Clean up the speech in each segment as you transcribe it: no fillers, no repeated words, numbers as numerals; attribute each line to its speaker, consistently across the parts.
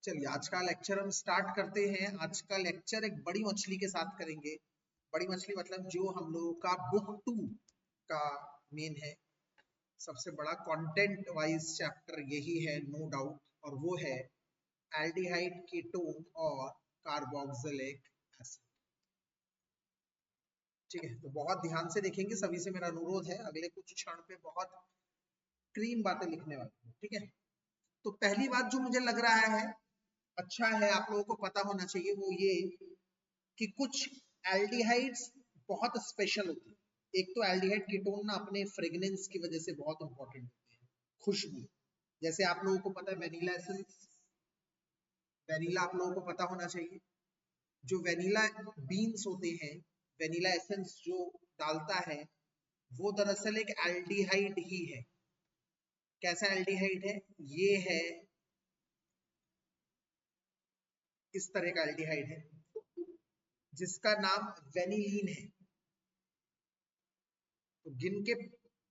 Speaker 1: चलिए आज का लेक्चर हम स्टार्ट करते हैं। आज का लेक्चर एक बड़ी मछली के साथ करेंगे। बड़ी मछली मतलब जो हम लोगों का बुक 2 का मेन है, सबसे बड़ा कंटेंट वाइज चैप्टर यही है, नो डाउट, और वो है एल्डिहाइड, कीटोन और कार्बोक्सिलिक एसिड। ठीक है, तो बहुत ध्यान से देखेंगे, सभी से मेरा अनुरोध है। अगले कुछ क्षण पे बहुत क्लीन बातें लिखने वाले हैं, ठीक है। तो पहली बात जो मुझे लग रहा है अच्छा है आप लोगों को पता होना चाहिए, वो ये कि कुछ एल्डिहाइड्स बहुत स्पेशल होती है। एक तो एल्डिहाइड कीटोन ना अपने फ्रेग्रेंस की वजह से बहुत इंपॉर्टेंट होते हैं, खुशबू। जैसे आप लोगों को पता है वेनिला एसेंस, वेनिला आप लोगों को पता होना चाहिए। जो वेनिला बीन्स होते हैं, वेनिला एसेंस जो डालता है वो दरअसल एक एल्डिहाइड ही है। कैसा एल्डिहाइड है? ये है, इस तरह का एल्डिहाइड है जिसका नाम वेनिलीन है। तो गिन के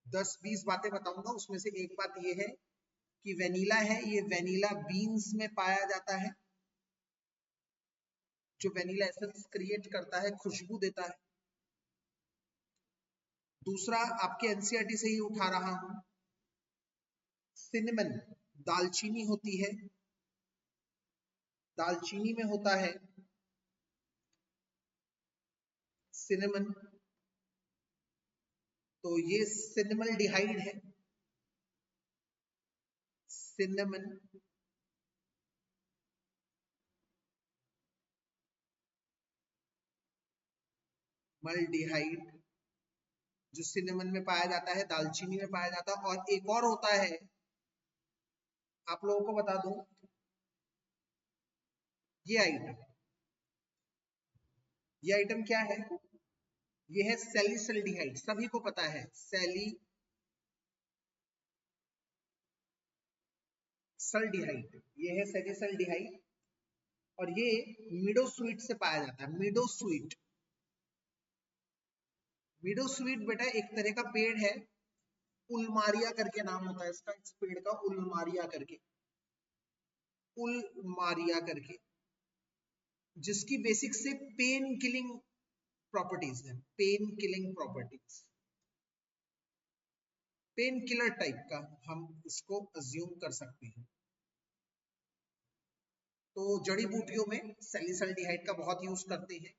Speaker 1: 10-20 बातें बताऊंगा, उसमें से एक बात ये है कि वेनिला है, ये वेनिला बीन्स में पाया जाता है, जो वेनिला एसेंस क्रिएट करता है, खुशबू देता है। दूसरा आपके एनसीईआरटी से ही उठा रहा हूं, सिनेमन, दालचीनी होती है, दालचीनी में होता है सिनेमन, तो ये सिनेमल्डिहाइड है, सिनेमन। मल्डिहाइड जो सिनेमन में पाया जाता है, दालचीनी में पाया जाता है। और एक और होता है, आप लोगों को बता दूं, ये आइटम, ये आइटम क्या है? ये है सैलिसल्डिहाइड। सभी को पता है सैलिसल्डिहाइड, ये है सैलिसल्डिहाइड। और ये मिडोस्वीट से पाया जाता है, मिडोस्वीट। मिडोस्वीट बेटा एक तरह का पेड़ है, उलमारिया करके नाम होता है इसका, इस पेड़ का उलमारिया करके, उलमारिया करके, जिसकी बेसिक से पेन किलिंग प्रॉपर्टीज है, pain killing properties, pain killer type का हम इसको अज्यूम कर सकते हैं। तो जड़ी बूटियों में सैलिसल्डिहाइड का बहुत यूज करते हैं।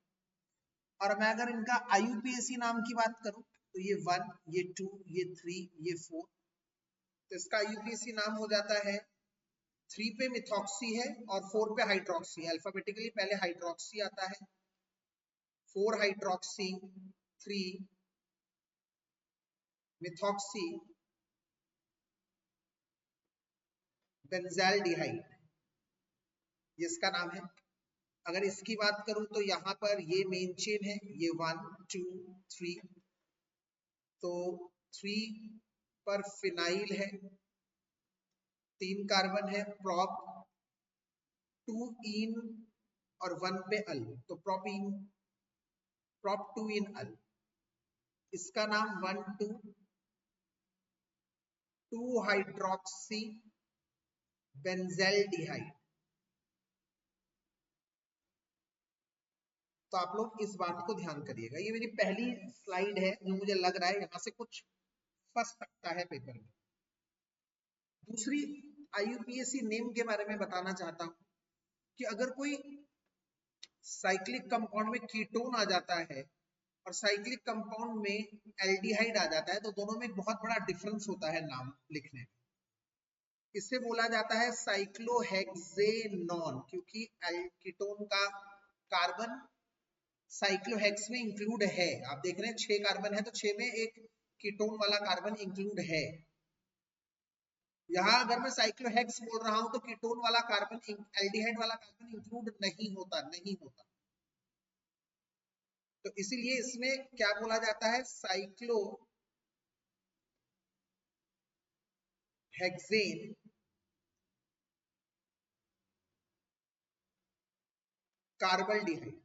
Speaker 1: और मैं अगर इनका आईयूपीएसी नाम की बात करूं तो ये 1, ये 2, ये 3, ये 4, तो इसका आईयूपीएसी नाम हो जाता है, 3 पे मिथॉक्सी है और 4 पे हाइड्रोक्सी। अल्फाबेटिकली पहले हाइड्रोक्सी आता है, 4 हाइड्रोक्सी, 3 मिथॉक्सी बेंजाल्डिहाइड, ये इसका नाम है। अगर इसकी बात करूं तो यहाँ पर ये मेन चेन है, ये 1, 2, 3, तो 3 पर फिनाइल है, 3 कार्बन है, प्रोप, 2 इन और 1 पे अल, तो प्रोपीन, प्रोप 2 इन अल, इसका नाम 1, 2, 2 हाइड्रोक्सी बेंजाल्डिहाइड। तो आप लोग इस बात को ध्यान करिएगा। ये मेरी पहली स्लाइड है जो मुझे लग रहा है यहां से कुछ फंस सकता है पेपर में। दूसरी आईयूपीएसी नेम के बारे में बताना चाहता हूं कि अगर कोई साइक्लिक कंपाउंड में कीटोन आ जाता है और साइक्लिक कंपाउंड में एल्डिहाइड आ जाता है, तो दोनों में एक बहुत बड़ा डिफरेंस होता है नाम लिखने में। इसे बोला जाता है साइक्लोहेक्सेनॉन, क्योंकि कीटोन का कार्बन साइक्लोहेक्स में इंक्लूड है। आप देख रहे हैं 6 कार्बन है, तो 6 में एक कीटोन वाला कार्बन इंक्लूड है। यहाँ अगर मैं साइक्लोहेक्स बोल रहा हूं तो कीटोन वाला कार्बन, एल्डिहाइड वाला कार्बन इंक्लूड नहीं होता, नहीं होता। तो इसीलिए इसमें क्या बोला जाता है, साइक्लोहेक्सेन कार्बल्डिहाइड,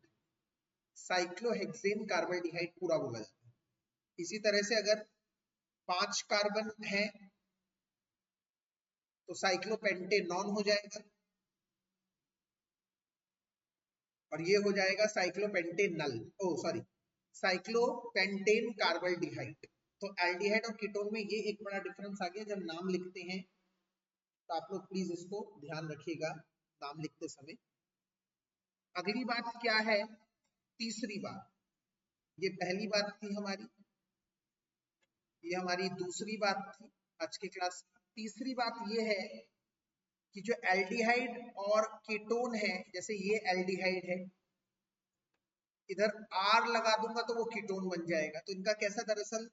Speaker 1: साइक्लोहेक्सेन कार्बल्डिहाइड पूरा बोला जाता है। इसी तरह से अगर 5 कार्बन है तो साइक्लोपेंटेनॉन हो जाएगा, और ये हो जाएगा साइक्लोपेंटेनल, ओ सॉरी साइक्लोपेंटेन कार्बल्डिहाइड। तो एल्डिहाइड और कीटोन में ये एक बड़ा डिफरेंस आ गया। जब नाम लिखते हैं तो आप लोग प्लीज इसको ध्यान रखिएगा नाम लिखते समय। अगली बात क्या है, तीसरी बात, ये पहली बात थी हमारी, ये हमारी दूसरी बात थी आज के क्लास की। तीसरी बात ये है कि जो एल्डिहाइड और कीटोन है, जैसे ये एल्डिहाइड है, इधर R लगा दूंगा तो वो कीटोन बन जाएगा। तो इनका कैसा, दरअसल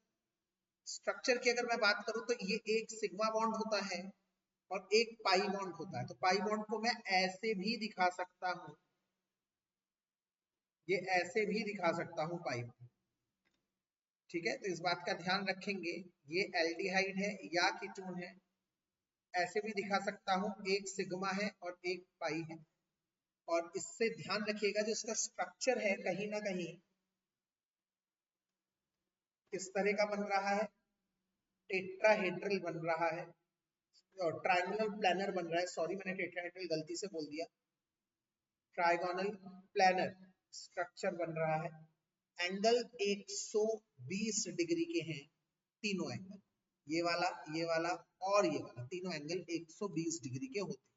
Speaker 1: स्ट्रक्चर की अगर मैं बात करूं तो ये एक सिग्मा बॉन्ड होता है और एक पाई बॉन्ड होता है। तो पाई बॉन्ड को मैं ऐसे भी दिखा सकता हूं, ये ऐसे भी दिखा सकता हूं पाई बॉन्ड, ठीक है। तो इस बात का ध्यान रखेंगे, ये एल्डिहाइड है या कीटोन है, ऐसे भी दिखा सकता हूं, एक सिग्मा है और एक पाई है। और इससे ध्यान रखिएगा जो इसका स्ट्रक्चर है कहीं ना कहीं किस तरह का बन रहा है, टेट्राहेड्रल बन रहा है और ट्रायंगुलर प्लानर बन रहा है। सॉरी मैंने टेट्राहेड्रल गलती से बोल दिया, ट्रायगोनल प्लानर स्ट्रक्चर बन रहा है। एंगल 120 डिग्री के हैं तीनों एंगल, ये वाला और ये वाला, तीनों एंगल 120 डिग्री के होते हैं।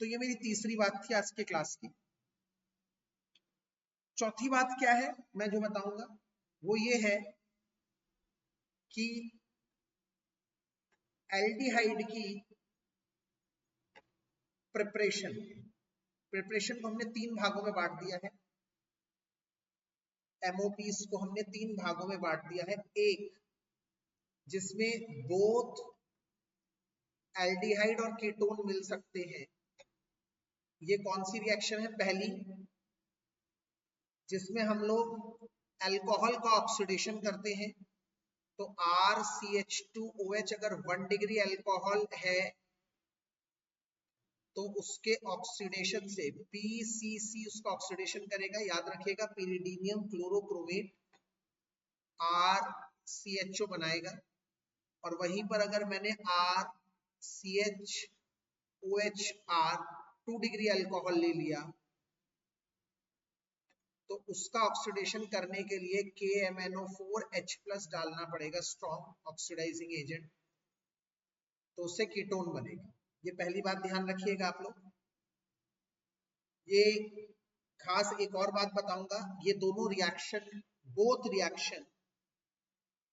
Speaker 1: तो ये मेरी तीसरी बात थी आज के क्लास की। चौथी बात क्या है मैं जो बताऊंगा वो ये है कि एल्डिहाइड की प्रिपरेशन को हमने 3 भागों में बांट दिया है। एमओपीस को हमने 3 भागों में बांट दिया है। एक जिसमें बोथ एल्डिहाइड और कीटोन मिल सकते हैं, ये कौन सी रिएक्शन है, पहली, जिसमें हम लोग अल्कोहल का ऑक्सीडेशन करते हैं। तो RCH2OH अगर 1 डिग्री अल्कोहल है तो उसके ऑक्सीडेशन से PCC उसका ऑक्सीडेशन करेगा, याद रखिएगा, पिरिडीनियम क्लोरोक्रोमेट RCHO बनाएगा। और वहीं पर अगर मैंने RCHOHR 2 डिग्री अल्कोहल ले लिया तो उसका ऑक्सीडेशन करने के लिए KMnO4H+ डालना पड़ेगा, स्ट्रॉन्ग ऑक्सीडाइजिंग एजेंट, तो उससे कीटोन बनेगा। ये पहली बात ध्यान रखिएगा आप लोग। ये खास एक और बात बताऊंगा, ये दोनों रिएक्शन, बोथ रिएक्शन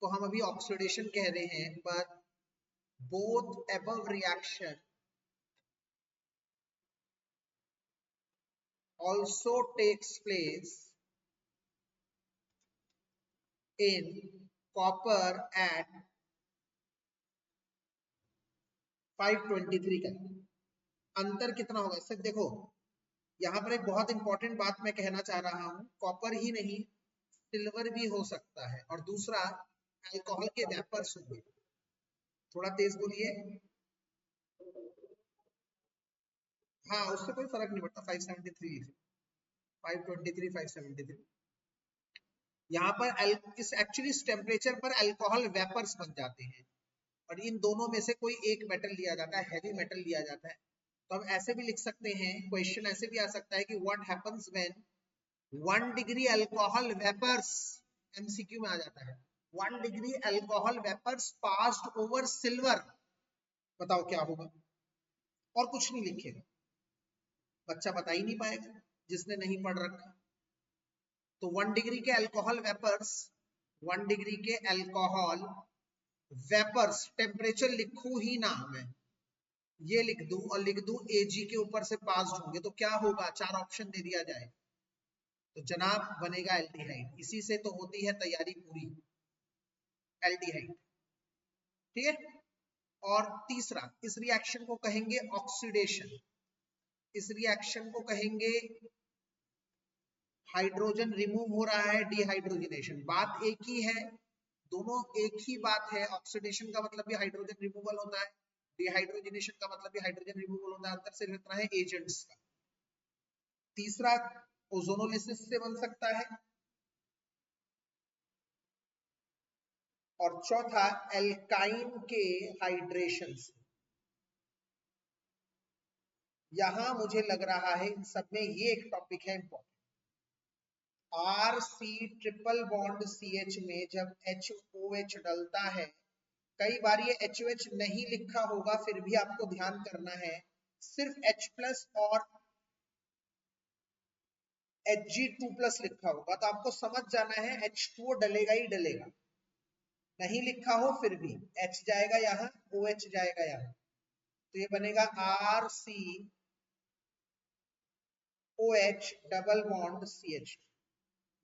Speaker 1: को हम अभी ऑक्सीडेशन कह रहे हैं, पर both above reaction also takes place in copper at 523 का। अंतर कितना होगा, सिर्फ देखो यहाँ पर एक बहुत इंपॉर्टेंट बात मैं कहना चाह रहा हूं, कॉपर ही नहीं सिल्वर भी हो सकता है, और दूसरा अल्कोहल के वेपर्स होंगे। थोड़ा तेज बोलिए। हाँ उससे कोई फर्क नहीं पड़ता, 573 523 573। यहाँ पर इस एक्चुअली इस टेम्परेचर पर अल्कोहल वेपर्स बन जाते हैं और इन दोनों में से कोई एक मेटल लिया जाता है, हैवी मेटल लिया जाता है। तो हम ऐसे भी लिख सकते हैं, क्वेश्चन ऐसे भी आ सकता है कि what happens when 1 degree alcohol vapours, MCQ में आ जाता है, 1 degree alcohol vapours passed over silver, बताओ क्या होगा। और कुछ नहीं लिखेगा, बच्चा बता ही नहीं पाएगा जिसने नहीं पढ़ रखा। तो 1 डिग्री के अल्कोहल वेपर्स, 1 डिग्री के अल्कोहल वेपर्स, टेम्परेचर लिखूं ही ना मैं, ये लिख दूं और लिख दूं Ag के ऊपर से पास्ड होंगे तो क्या होगा, 4 ऑप्शन दे दिया जाए तो जनाब बनेगा एल्डिहाइड। इसी से तो होती है तैयारी पूरी, एल्डिहाइड, ठीक है। और तीसरा, इस रिएक्शन को कहेंगे ऑक्सीडेशन, इस रिएक्शन को कहेंगे हाइड्रोजन रिमूव हो रहा है, डिहाइड्रोजनेशन। बात एक ही है, दोनों एक ही बात है। ऑक्सीडेशन का मतलब भी हाइड्रोजन रिमूवल होता है, डिहाइड्रोजनेशन का मतलब भी हाइड्रोजन रिमूवल होता है, अंतर सिर्फ इतना है एजेंट्स का। तीसरा ओजोनोलिसिस से बन सकता है, और चौथा एल्काइन के हाइड्रेशन से। यहां मुझे लग रहा है इन सब में ये एक टॉपिक है important. R C triple bond CH में जब HOH डलता है, कई बार ये HOH नहीं लिखा होगा, फिर भी आपको ध्यान करना है, सिर्फ H+ और Hg2+ लिखा होगा तो आपको समझ जाना है H2O डलेगा ही डलेगा। नहीं लिखा हो फिर भी H जाएगा यहाँ, OH जाएगा यहाँ, तो ये बनेगा RCOH डबल बॉन्ड CH।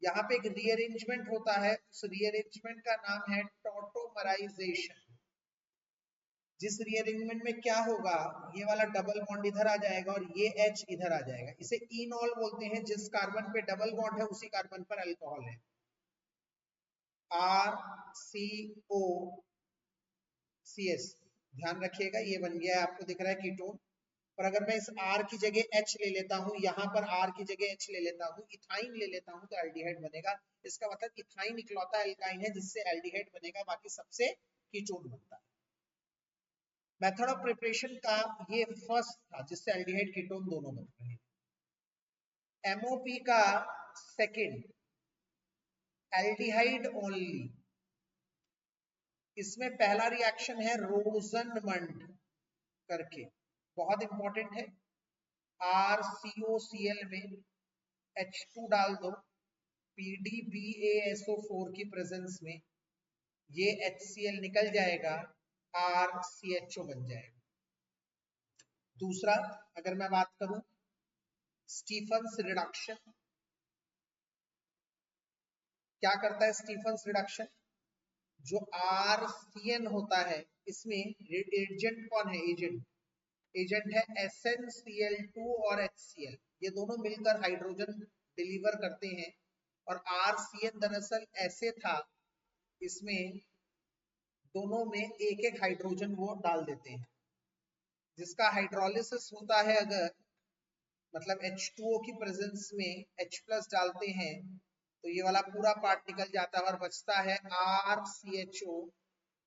Speaker 1: यहाँ पे एक रीअरेंजमेंट होता है, उस रीअरेंजमेंट का नाम है टॉटोमराइजेशन। जिस रीअरेंजमेंट में क्या होगा, ये वाला डबल बॉन्ड इधर आ जाएगा और ये H इधर आ जाएगा। इसे इनॉल बोलते हैं, जिस कार्बन पे डबल बॉन्ड है उसी कार्बन पर अल्कोहल है। RCOCS, ध्यान रखिएगा, ये बन गया है, आपको दिख रहा है कीटोन। पर अगर मैं इस R की जगह H ले लेता हूं, यहाँ पर R की जगह H ले लेता हूं, इथाइन ले लेता हूं, तो एल्डिहाइड बनेगा। इसका मतलब इथाइन इकलौता एल्काइन है जिससे एल्डिहाइड बनेगा, बाकी सबसे कीटोन बनता है। मेथड ऑफ प्रिपरेशन का ये फर्स्ट था जिससे एल्डिहाइड कीटोन दोनों बन रहे हैं। MOP का सेकंड, एल्डिहाइड ओनली। इसमें पहला रिएक्शन है रोजनमंड करके, बहुत इंपॉर्टेंट है। RCOCl में H2 डाल दो, PDBaSO4 की प्रेजेंस में ये HCl निकल जाएगा, RCHO बन जाएगा। दूसरा अगर मैं बात करूं स्टीफन्स रिडक्शन, क्या करता है स्टीफन्स रिडक्शन? जो RCN होता है, इसमें एजेंट कौन है? एजेंट है SnCl2 और HCl, ये दोनों मिलकर हाइड्रोजन डिलीवर करते हैं। और RCN दरअसल ऐसे था, इसमें दोनों में एक एक हाइड्रोजन वो डाल देते हैं। जिसका हाइड्रोलिसिस होता है, अगर मतलब H2O की प्रेजेंस में H+ डालते हैं तो ये वाला पूरा पार्ट निकल जाता है और बचता है RCHO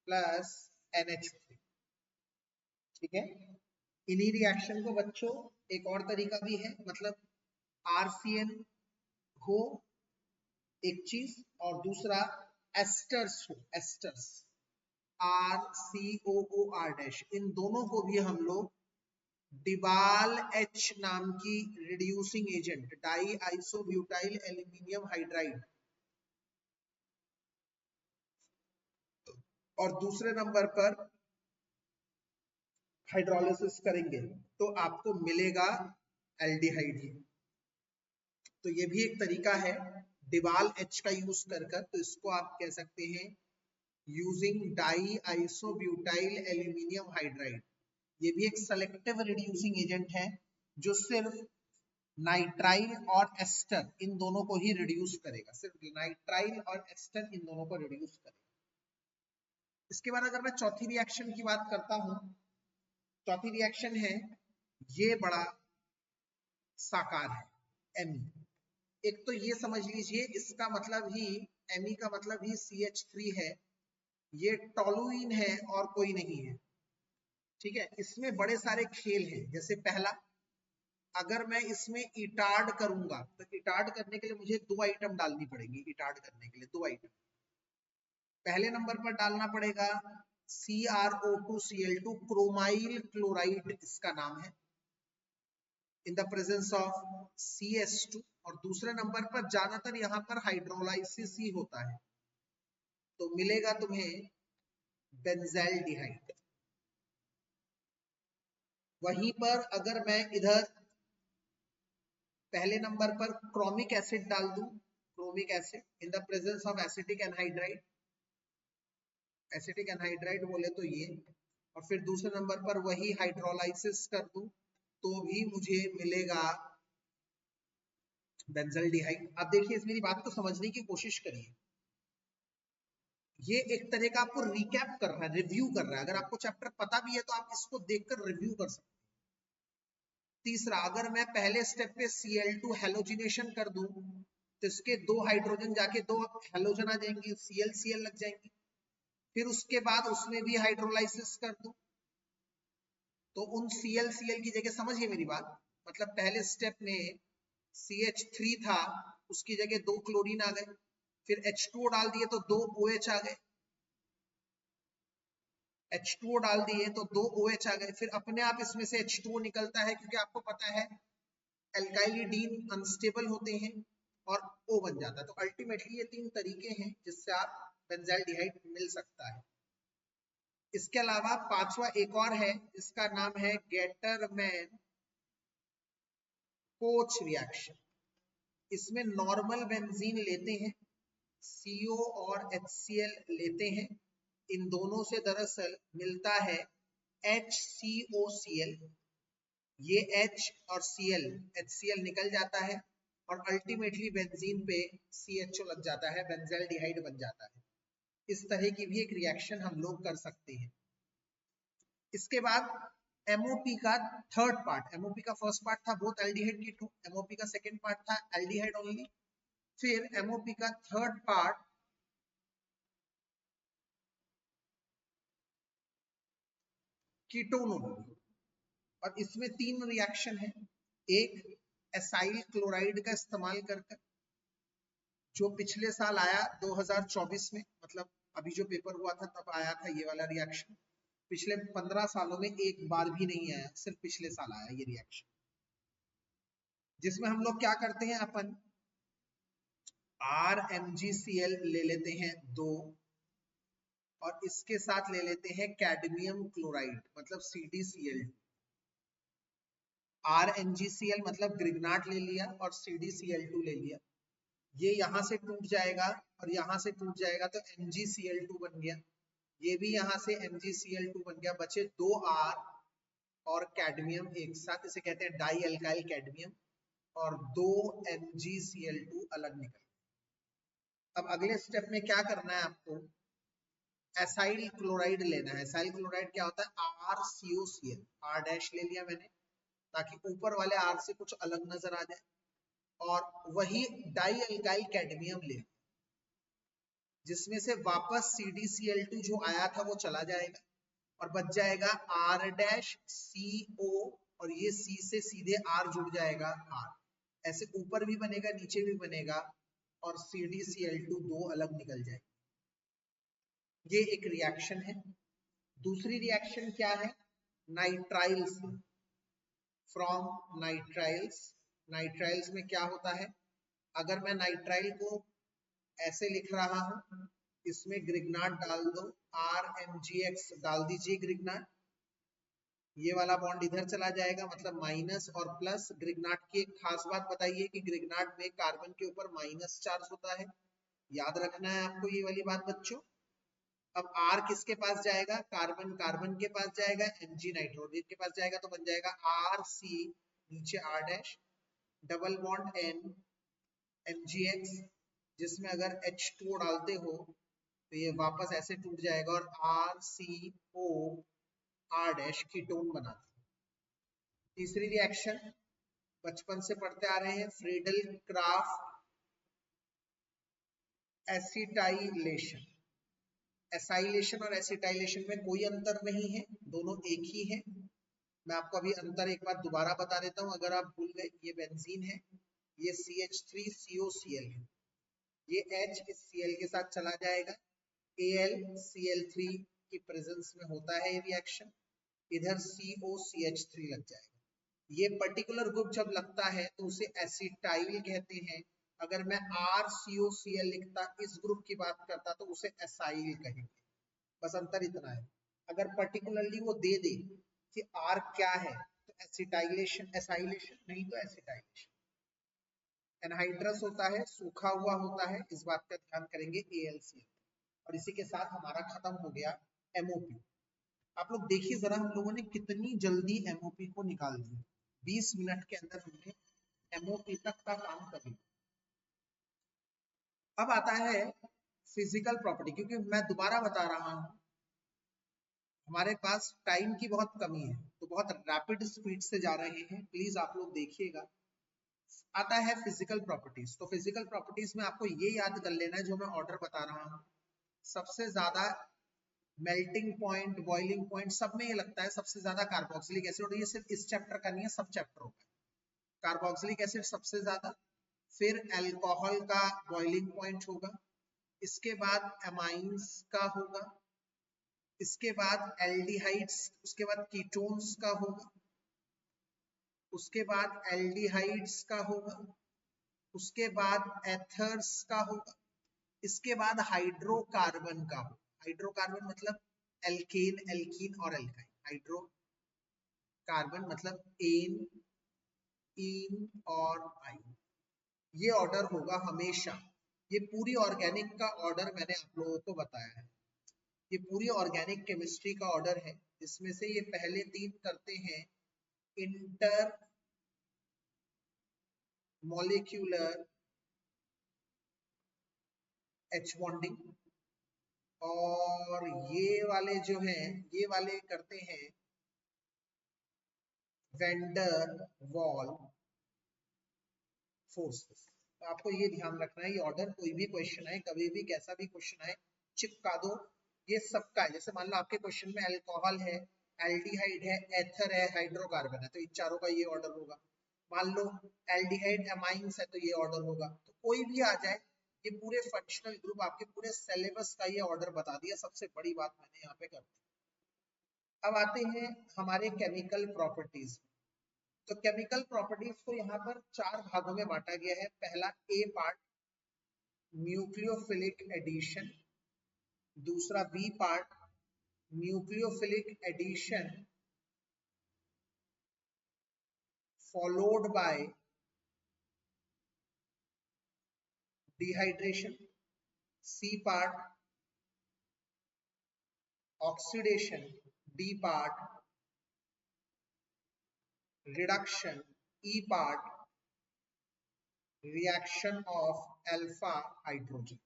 Speaker 1: प्लस NH3। ठीक है, इन्हीं रिएक्शन को बच्चों एक और तरीका भी है, मतलब RCN हो एक चीज और दूसरा एस्टर्स हो, एस्टर्स RCOOR-, इन दोनों को भी हम लोग डिबाल H नाम की reducing agent, die isobutyl aluminium hydride, और दूसरे नंबर पर हाइड्रोलिसिस करेंगे तो आपको मिलेगा एल्डिहाइड ही। तो ये भी एक तरीका है डिबाल H का यूज कर कर, तो इसको आप कह सकते हैं using die isobutyl aluminium hydride. ये भी एक सेलेक्टिव रिड्यूसिंग एजेंट है जो सिर्फ नाइट्राइल और एस्टर इन दोनों को ही रिड्यूस करेगा, सिर्फ नाइट्राइल और एस्टर इन दोनों को रिड्यूस करेगा। इसके बाद अगर मैं चौथी रिएक्शन की बात करता हूं, चौथी रिएक्शन है, ये बड़ा साकार है, एमी। एक तो ये समझ लीजिए, इसका मतलब ही एमी का मतलब ही CH3 है, ये टोलुइन है और कोई नहीं है। ठीक है, इसमें बड़े सारे खेल हैं। जैसे पहला, अगर मैं इसमें इटार्ड करूंगा तो इटार्ड करने के लिए मुझे 2 आइटम डालनी पड़ेगी। इटार्ड करने के लिए 2 आइटम, पहले नंबर पर डालना पड़ेगा CrO2Cl2, क्रोमाइल क्लोराइड इसका नाम है, in the presence of CS2। और दूसरे नंबर पर ज्यादातर यहाँ पर हाइड्रोलाइसिस ही होता है, तो मिलेगा तुम्हें बेंजाल्डिहाइड। वहीं पर अगर मैं इधर पहले नंबर पर क्रोमिक एसिड डाल दूं, chromic acid in the presence of acetic anhydride, acetic anhydride बोले तो ये, और फिर दूसरे नंबर पर वही हाइड्रोलाइसिस कर दूं तो भी मुझे मिलेगा बेंजाल्डिहाइड। अब देखिए, इस मेरी बात को समझने की कोशिश करिए, ये एक तरह का आपको रिकैप कर रहा है, रिव्यू कर रहा है। अगर आपको चैप्टर पता भी है तो आप इसको देखकर रिव्यू कर सकते हैं। तीसरा, अगर मैं पहले स्टेप पे Cl2 हेलोजिनेशन कर दूं तो इसके 2 हाइड्रोजन जाके 2 हेलोजन आ जाएंगी, Cl लग जाएंगी। फिर उसके बाद उसमें भी हाइड्रोलाइसिस कर दूं तो उन Cl की जगह, समझिए मेरी बात, मतलब पहले स्टेप में CH3 था, उसकी जगह 2 क्लोरीन आ गए, फिर H2O डाल दिए तो 2 OH आ गए, H2O डाल दिए तो 2 OH आ गए, फिर अपने आप इसमें से H2O निकलता है, क्योंकि आपको पता है एल्काइलिडीन अनस्टेबल होते हैं और O बन जाता है। तो अल्टीमेटली ये 3 तरीके हैं जिससे आप बेंजाइलडिहाइड मिल सकता है। इसके अलावा पांचवा एक और है, इसका नाम है गेटरमैन कोच रिएक्शन। इसमें नॉर्मल बेंजीन लेते हैं, CO और HCl लेते हैं, इन दोनों से दरअसल मिलता है HCOCl, ये H और Cl, HCl निकल जाता है और अल्टीमेटली बेंजीन पे CHO लग जाता है, बेंजाइलडिहाइड बन जाता है। इस तरह की भी एक रिएक्शन हम लोग कर सकते हैं। इसके बाद MOP का थर्ड पार्ट, MOP का फर्स्ट पार्ट था बोथ एल्डिहाइड कीटोन, MOP का सेकंड पार्ट था एल्डिहाइड ओनली, फिर MOP का थर्ड पार्ट कीटोन ओनली, और इसमें 3 रिएक्शन है। एक एसाइल क्लोराइड का इस्तेमाल करके, जो पिछले साल आया 2024 में, मतलब अभी जो पेपर हुआ था तब आया था ये वाला रिएक्शन, पिछले 15 सालों में एक बार भी नहीं आया, सिर्फ पिछले साल आया ये रिएक्शन, जिसमें हम लोग क्या करते हैं, अपन RMgCl ले लेते हैं 2, और इसके साथ ले लेते हैं कैडमियम क्लोराइड मतलब CdCl। RMgCl मतलब ग्रिग्नाट ले लिया और CdCl2 ले लिया, ये यहां से टूट जाएगा और यहां से टूट जाएगा तो MgCl2 बन गया, ये भी यहां से MgCl2 बन गया, बचे 2 R और कैडमियम एक साथ, इसे कहते हैं डाई अल्काइल कैडमियम, और 2 MgCl2 अलग निकल। अब अगले स्टेप में क्या करना है आपको, एसाइल क्लोराइड लेना है। एसाइल क्लोराइड क्या होता है, RCOCl, R डैश ले लिया मैंने ताकि ऊपर वाले R से कुछ अलग नजर आ जाए, और वही डाई अल्काइल कैडमियम ले, जिसमें से वापस CdCl2 जो आया था वो चला जाएगा और बच जाएगा R डैश CO, और ये C से सीधे R जुड़ जाएगा R, ऐसे ऊपर भी बनेगा नीचे भी बनेगा, और CdCl2 दो अलग निकल जाएगा। ये एक रिएक्शन है। दूसरी रिएक्शन क्या है, नाइट्राइल्स, फ्रॉम नाइट्राइल्स। नाइट्राइल्स में क्या होता है, अगर मैं नाइट्राइल को ऐसे लिख रहा हूं, इसमें ग्रिग्नाट डाल दो, RMgX डाल दीजिए ग्रिग्नाट, ये वाला बॉन्ड इधर चला जाएगा, मतलब माइनस और प्लस। ग्रिग्नाट की एक खास बात बताइए कि ग्रिग्नाट में कार्बन के ऊपर माइनस चार्ज होता है, याद रखना है आपको ये वाली बात बच्चों। अब R किसके पास जाएगा, कार्बन, कार्बन के पास जाएगा, Mg नाइट्रोजन के पास जाएगा, तो बन जाएगा RC, नीचे R dash, double bond N, MgX, जिसमें अगर H2O डालते हो तो ये वापस ऐसे टूट जाएगा और RCO R डैश कीटोन बनाते हैं। तीसरी रिएक्शन बचपन से पढ़ते आ रहे हैं, फ्रीडल क्राफ्ट एसिटाइलेशन। एसाइलेशन और एसिटाइलेशन में कोई अंतर नहीं है, दोनों एक ही है। मैं आपको अभी अंतर एक बार दोबारा बता देता हूं अगर आप भूल गए। ये बेंजीन है, ये CH3COCl है, ये H इस Cl के साथ चला जाएगा, AlCl3 की प्रेजेंस में होता है ये रिएक्शन, इधर COCH3 लग जाएगा। ये पर्टिकुलर ग्रुप जब लगता है तो उसे एसिटाइल कहते हैं। अगर मैं RCOCl लिखता, इस ग्रुप की बात करता, तो उसे एसाइल कहेंगे। बस अंतर इतना है, अगर पर्टिकुलरली वो दे दे कि R क्या है तो एसिटाइलेशन, एसाइलेशन नहीं तो एसिटाइलेशन। एनहाइड्रस होता है, सूखा हुआ होता है, इस बात का ध्यान करेंगे AlCl। और इसी के साथ हमारा खत्म हो गया MOP। आप लोग देखिए जरा, हम लोगों ने कितनी जल्दी MOP को निकाल दिया, 20 मिनट के अंदर हमने MOP तक का काम कर लिया। अब आता है फिजिकल प्रॉपर्टी, क्योंकि मैं दोबारा बता रहा हूं हमारे पास टाइम की बहुत कमी है, तो बहुत रैपिड स्पीड से जा रहे हैं, प्लीज आप लोग देखिएगा। आता है फिजिकल प्रॉपर्टीज। तो फिजिकल प्रॉपर्टीज में आपको ये याद कर लेना है जो मैं ऑर्डर बता रहा हूं, सबसे ज्यादा मेल्टिंग पॉइंट, बॉइलिंग पॉइंट, सब में ये लगता है सबसे ज्यादा कार्बोक्सिलिक एसिड। और ये सिर्फ इस चैप्टर का नहीं है, सब चैप्टर होगा। कार्बोक्सिलिक एसिड सबसे ज्यादा, फिर अल्कोहल का बॉइलिंग पॉइंट होगा, इसके बाद एमाइंस का होगा, इसके बाद एल्डिहाइड्स, उसके बाद कीटोन्स का होगा, उसके बाद एल्डिहाइड्स का होगा, उसके बाद एथर्स का होगा, इसके बाद हाइड्रोकार्बन का होगा। हाइड्रोकार्बन मतलब एल्केन, एल्कीन और एल्काइन। हाइड्रोकार्बन मतलब एन, इन और आइन। ये ऑर्डर होगा हमेशा। ये पूरी ऑर्गेनिक का ऑर्डर मैंने आप लोगों को बताया है। ये पूरी ऑर्गेनिक केमिस्ट्री का ऑर्डर है। इसमें से ये पहले 3 करते हैं इंटर मॉलिक्यूलर एच बॉन्डिंग, और ये वाले जो हैं ये वाले करते हैं वेंडर वॉल फोर्सेस। तो आपको ये ध्यान रखना है, ये ऑर्डर कोई भी क्वेश्चन आए, कभी भी कैसा भी क्वेश्चन आए, चिपका दो। ये सबका है। जैसे मान लो आपके क्वेश्चन में अल्कोहल है, एल्डिहाइड है, एथर है, हाइड्रोकार्बन है, तो इन चारों का ये ऑर्डर होगा। मान लो एल्डिहाइड एमाइंस है, तो ये ऑर्डर होगा। तो कोई भी आ जाए, ये पूरे फंक्शनल ग्रुप आपके पूरे सिलेबस का ये ऑर्डर बता दिया। सबसे बड़ी बात मैंने यहाँ पे कर दी। अब आते हैं हमारे केमिकल प्रॉपर्टीज। तो केमिकल प्रॉपर्टीज को यहाँ पर 4 भागों में बांटा गया है। पहला ए पार्ट, न्यूक्लियोफिलिक एडिशन। दूसरा B part, nucleophilic addition followed by dehydration. C part, oxidation. D part, reduction. E part, reaction of alpha hydrogen.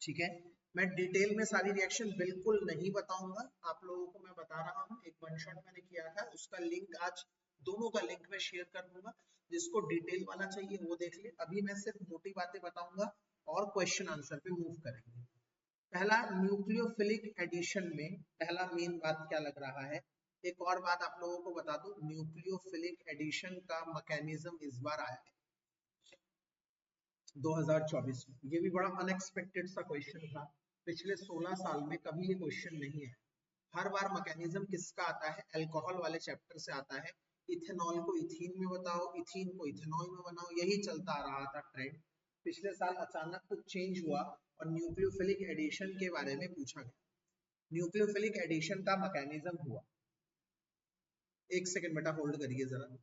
Speaker 1: ठीक है, मैं डिटेल में सारी रिएक्शन बिल्कुल नहीं बताऊंगा, आप लोगों को मैं बता रहा हूँ। एक वन शॉट मैंने किया था, उसका लिंक आज दोनों का लिंक मैं शेयर कर दूंगा। जिसको डिटेल वाला चाहिए वो देख ले। अभी मैं सिर्फ मोटी बातें बताऊंगा और क्वेश्चन आंसर पे मूव करेंगे। पहला, न्यूक्लियोफिलिक एडिशन में पहला मेन बात क्या लग रहा है। एक और बात आप लोगों को बता दूं, न्यूक्लियोफिलिक एडिशन का मैकेनिज्म इस बार आया है 2024 में। ये भी बड़ा अनएक्सपेक्टेड सा क्वेश्चन था। पिछले 16 साल में कभी ये क्वेश्चन नहीं है। हर बार मैकेनिज्म किसका आता है, अल्कोहल वाले चैप्टर से आता है। इथेनॉल को इथीन में बताओ, इथीन को इथेनॉल में बनाओ, यही चलता आ रहा था ट्रेंड। पिछले साल अचानक कुछ चेंज हुआ और न्यूक्लियोफिलिक एडिशन के बारे में पूछा गया। न्यूक्लियोफिलिक एडिशन का मैकेनिज्म हुआ। एक सेकंड बेटा होल्ड करिए जरा।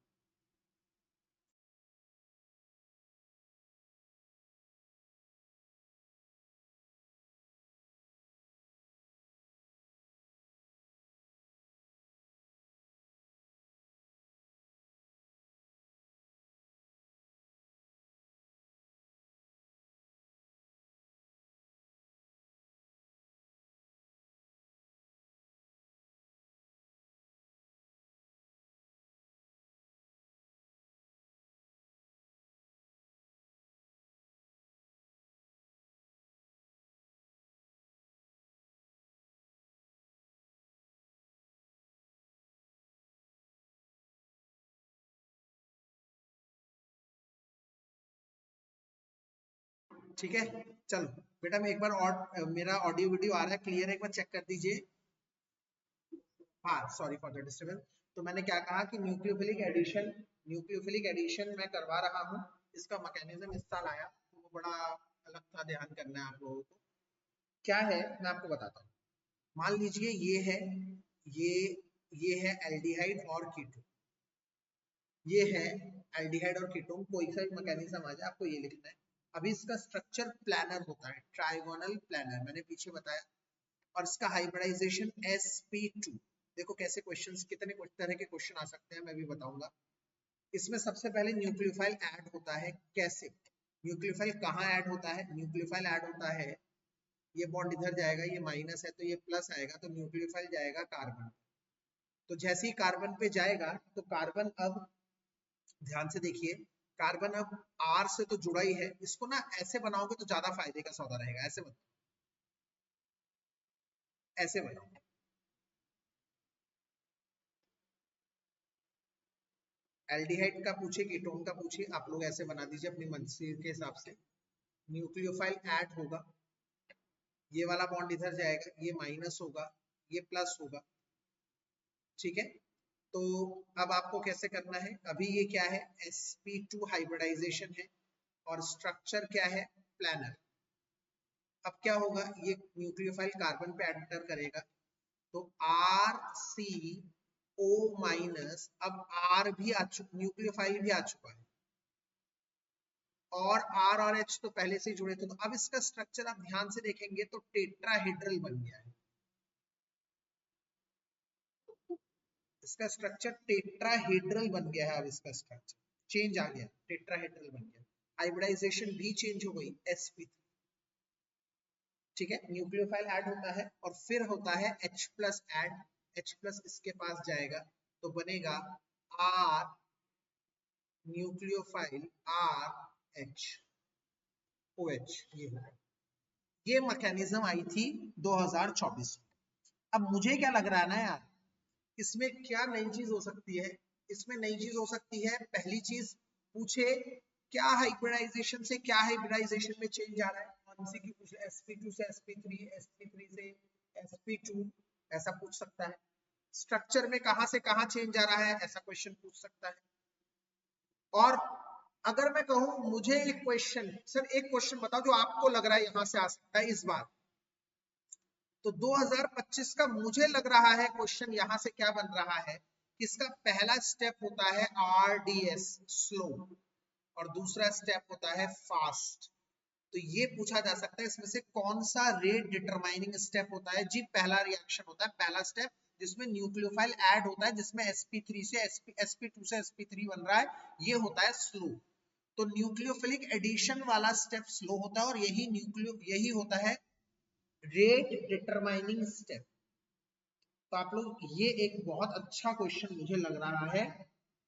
Speaker 1: ठीक है, चलो बेटा मैं एक बार और, मेरा ऑडियो वीडियो आ रहा है क्लियर है, एक बार चेक कर दीजिए। हाँ, सॉरी फॉर द डिस्टर्बेंस। तो मैंने क्या कहा कि न्यूक्लियोफिलिक एडिशन मैं करवा रहा हूँ। इसका मैकेनिज्म इस साल आया, तो वो बड़ा अलग था, ध्यान करना है आप लोगों को। क्या है मैं आपको बताता हूँ। मान लीजिए ये ये है एल्डिहाइड और कीटोन। ये है एल्डिहाइड और कीटोन, कोई सा भी मैकेनिज्म आ जाए आपको ये लिखना है। अभी इसका स्ट्रक्चर प्लानर होता है, ट्राइगोनल प्लानर, मैंने पीछे बताया। और इसका हाइब्रिडाइजेशन sp2। देखो कैसे क्वेश्चंस, कितने तरह के क्वेश्चन आ सकते हैं मैं भी बताऊंगा। इसमें सबसे पहले न्यूक्लियोफाइल ऐड होता है। कैसे न्यूक्लियोफाइल कहाँ ऐड होता है, न्यूक्लियोफाइल ऐड होता है, ये बॉन्ड इधर जाएगा, ये माइनस है तो ये प्लस आएगा, तो न्यूक्लियोफाइल जाएगा कार्बन। तो जैसे ही कार्बन पे जाएगा तो कार्बन अब ध्यान से देखिए, कार्बन अब R से तो जुड़ा ही है। इसको ना ऐसे बनाओगे तो ज्यादा फायदे का सौदा रहेगा। ऐसे ऐसे बनाओ। एल्डिहाइड का पूछे, कीटोन का पूछे, आप लोग ऐसे बना दीजिए अपनी मंशा के हिसाब से। न्यूक्लियोफाइल ऐड होगा, ये वाला बॉन्ड इधर जाएगा, ये माइनस होगा, ये प्लस होगा, ठीक है। तो अब आपको कैसे करना है, अभी ये क्या है, sp2 हाइब्रिडाइजेशन है और स्ट्रक्चर क्या है, प्लानर। अब क्या होगा, ये न्यूक्लियोफाइल कार्बन पे एंटर करेगा, तो RCO माइनस, अब R भी आ चुका, न्यूक्लियोफाइल भी आ चुका है, और R और H तो पहले से ही जुड़े थे। तो अब इसका स्ट्रक्चर आप ध्यान से देखेंगे तो टेट्राहेड्रल बन गया है, इसका स्ट्रक्चर टेट्राहेड्रल बन गया है। अब इसका स्ट्रक्चर चेंज आ गया, टेट्राहेड्रल बन गया, हाइब्रिडाइजेशन भी चेंज हो गई, sp3, ठीक है। न्यूक्लियोफाइल ऐड होता है और फिर होता है H plus add, H plus इसके पास जाएगा तो बनेगा R न्यूक्लियोफाइल RH OH, ये होगा। ये मैकेनिज्म आई थी 2024 में। अब मुझे क्या लग रहा है ना यार, इसमें क्या नई चीज हो सकती है, इसमें नई चीज हो सकती है, पहली चीज पूछे क्या हाइब्रिडाइजेशन से क्या हाइब्रिडाइजेशन में चेंज आ रहा है, एमसीक्यू पूछ ले, sp2 से sp3, sp3 से sp2, ऐसा पूछ सकता है। स्ट्रक्चर में कहां से कहां चेंज आ रहा है, ऐसा क्वेश्चन पूछ सकता है। और अगर मैं कहूं मुझे एक क्वेश्चन, सर एक क्वेश्चन बताओ जो आपको लग रहा है यहां से आ सकता है इस बार, तो 2025 का मुझे लग रहा है क्वेश्चन यहां से क्या बन रहा है, इसका पहला स्टेप होता है RDS स्लो और दूसरा स्टेप होता है फास्ट। तो ये पूछा जा सकता है इसमें से कौन सा रेट डिटरमाइनिंग स्टेप होता है जी, पहला रिएक्शन होता है, पहला स्टेप जिसमें न्यूक्लियोफाइल ऐड होता है, जिसमें sp3 से sp2 से sp3 बन रहा है, ये होता है स्लो। तो न्यूक्लियोफिलिक एडिशन वाला स्टेप स्लो होता है और यही होता है रेट डिटरमाइनिंग स्टेप। तो आप लोग ये एक बहुत अच्छा क्वेश्चन मुझे लग रहा है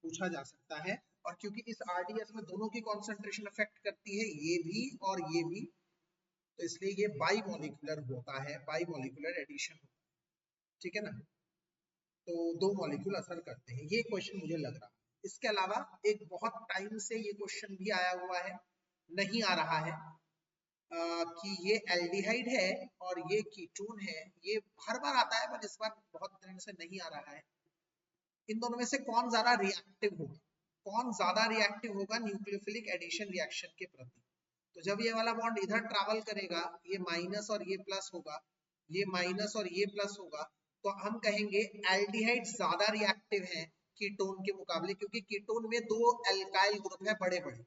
Speaker 1: पूछा जा सकता है, और क्योंकि इस आरडीएस में दोनों की कॉन्सेंट्रेशन अफेक्ट करती है, ये भी और ये भी, तो इसलिए ये बाई मॉलिक्यूलर होता है, बाई मॉलिक्यूलर एडिशन, ठीक है ना। तो दो मॉलिक्यूल असर करते हैं, ये क्वेश्चन मुझे लग रहा है। इसके अलावा एक बहुत टाइम से ये क्वेश्चन भी आया हुआ है, नहीं आ रहा है, कि ये एल्डिहाइड है और ये कीटोन है, ये हर बार आता है पर इस बार बहुत दिन से नहीं आ रहा है। इन दोनों में से कौन ज्यादा रिएक्टिव होगा, कौन ज्यादा रिएक्टिव होगा न्यूक्लियोफिलिक एडिशन रिएक्शन के प्रति। तो जब ये वाला बॉन्ड इधर ट्रैवल करेगा, ये माइनस और ये प्लस होगा, ये माइनस और ये प्लस होगा, तो हम कहेंगे एल्डिहाइड ज्यादा रिएक्टिव है कीटोन के मुकाबले, क्योंकि कीटोन में दो एल्काइल ग्रुप है बड़े बड़े,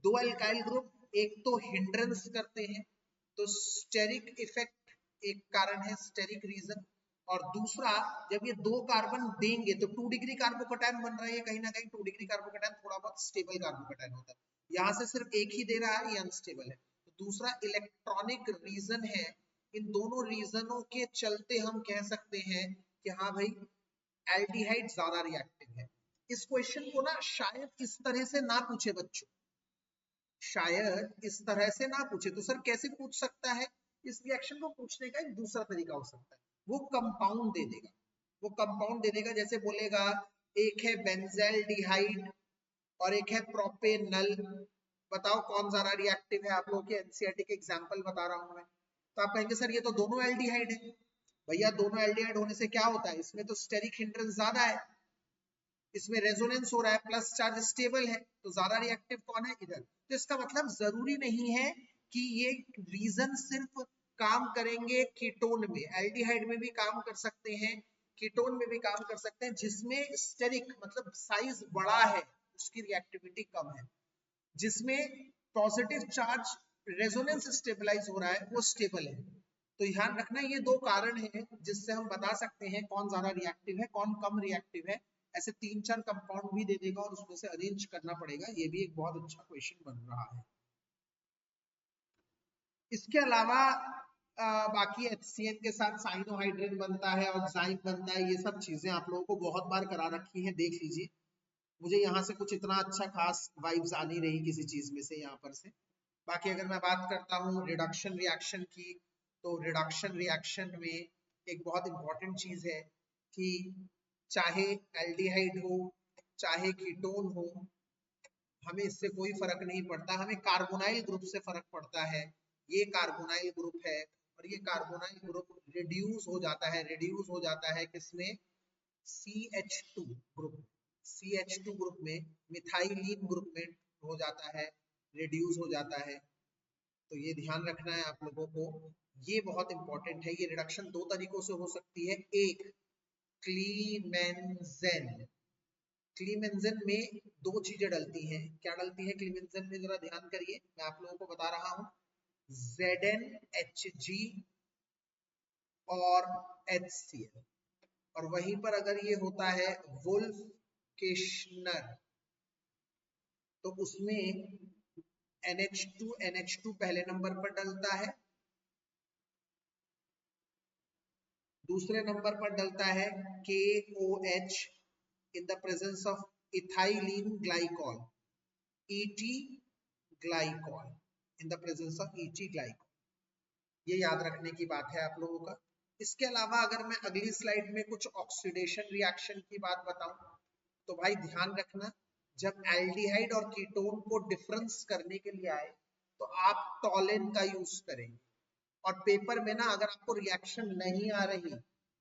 Speaker 1: दो एल्काइल ग्रुप एक तो हिंड्रेंस करते हैं, तो स्टेरिक इफेक्ट एक कारण है, स्टेरिक रीजन, और दूसरा जब ये दो कार्बन देंगे तो 2 डिग्री कार्बोकैटायन बन रहा है, कहीं ना कहीं 2 डिग्री कार्बोकैटायन थोड़ा बहुत स्टेबल कार्बोकैटायन होता है, यहाँ से सिर्फ एक ही दे रहा है, ये अनस्टेबल है। तो दूसरा इलेक्ट्रॉनिक रीजन है, इन दोनों रीजनों के चलते हम कह सकते हैं कि हाँ भाई एल्डिहाइड ज्यादा रिएक्टिव है। इस क्वेश्चन को ना शायद इस तरह से ना पूछे बच्चों, शायद इस तरह से ना पूछे, तो सर कैसे पूछ सकता है, इस रिएक्शन को पूछने का एक दूसरा तरीका हो सकता है, वो कंपाउंड दे देगा, वो कंपाउंड दे देगा, जैसे बोलेगा एक है बेंजाल्डिहाइड और एक है प्रोपेनल, बताओ कौन ज्यादा रिएक्टिव है, आप लोगों के एनसीईआरटी के एग्जांपल बता रहा हूं मैं, तो आप कहेंगे सर ये तो दोनों एल्डिहाइड है। भैया दोनों एल्डिहाइड होने से क्या होता है, इसमें तो स्टेरिक हिंड्रेंस ज्यादा है, इसमें रेजोनेंस हो रहा है, प्लस चार्ज स्टेबल है, तो ज्यादा रिएक्टिव कौन है इधर। तो इसका मतलब जरूरी नहीं है कि ये रीजन सिर्फ काम करेंगे कीटोन में, एल्डिहाइड में भी काम कर सकते हैं, कीटोन में भी काम कर सकते हैं, जिसमें स्टेरिक मतलब साइज बड़ा है उसकी रिएक्टिविटी कम है, जिसमें पॉजिटिव चार्ज रेजोनेंस स्टेबलाइज हो रहा है वो स्टेबल है। तो ध्यान रखना ये दो कारण हैं जिससे हम बता सकते हैं कौन ज्यादा रिएक्टिव है कौन कम रिएक्टिव है। ऐसे 3-4 कंपाउंड भी दे देगा और उसमें से अरेंज करना पड़ेगा, ये भी एक बहुत अच्छा क्वेश्चन बन रहा है। इसके अलावा बाकी HCN के साथ साइनोहाइड्रिन बनता है, ऑक्साइन बनता है, ये सब चीजें आप लोगों को बहुत बार करा रखी है, देख लीजिए। मुझे यहाँ से कुछ इतना अच्छा खास वाइब्स आ नहीं रही किसी चीज में से यहाँ पर से। बाकी अगर मैं बात करता हूँ रिडक्शन रिएक्शन की, तो रिडक्शन रिएक्शन में एक बहुत इंपॉर्टेंट चीज है कि चाहे एल्डिहाइड हो चाहे कीटोन हो, हमें इससे कोई फर्क नहीं पड़ता, हमें कार्बोनाइल ग्रुप से फर्क पड़ता है। ये कार्बोनाइल ग्रुप है और ये कार्बोनाइल ग्रुप रिड्यूस हो जाता है, रिड्यूस हो जाता है किसमें? CH2 ग्रुप, CH2 ग्रुप में, मिथाइलिन ग्रुप में हो जाता है, रिड्यूस हो जाता है। तो ये ध्यान रखना है आप लोगों को, ये बहुत इंपॉर्टेंट है। ये रिडक्शन दो तरीकों से हो सकती है, एक क्लीमेंजेन, क्लीमेंजेन में दो चीजें डलती हैं। क्या डलती है क्लीमेंजेन में? जरा ध्यान करिए, मैं आप लोगों को बता रहा हूं। ZnHg और HCl, और वहीं पर अगर ये होता है वुल्फ-किश्नर, तो उसमें NH2 पहले नंबर पर डलता है, दूसरे नंबर पर डलता है KOH in the presence of ethylene glycol, ET glycol, in the presence of ET glycol. ये याद रखने की बात है आप लोगों का। इसके अलावा अगर मैं अगली स्लाइड में कुछ ऑक्सीडेशन रिएक्शन की बात बताऊं, तो भाई ध्यान रखना, जब एल्डिहाइड और कीटोन को डिफरेंस करने के लिए आए तो आप टॉलेन का यूज करेंगे। और पेपर में ना अगर आपको रिएक्शन नहीं आ रही,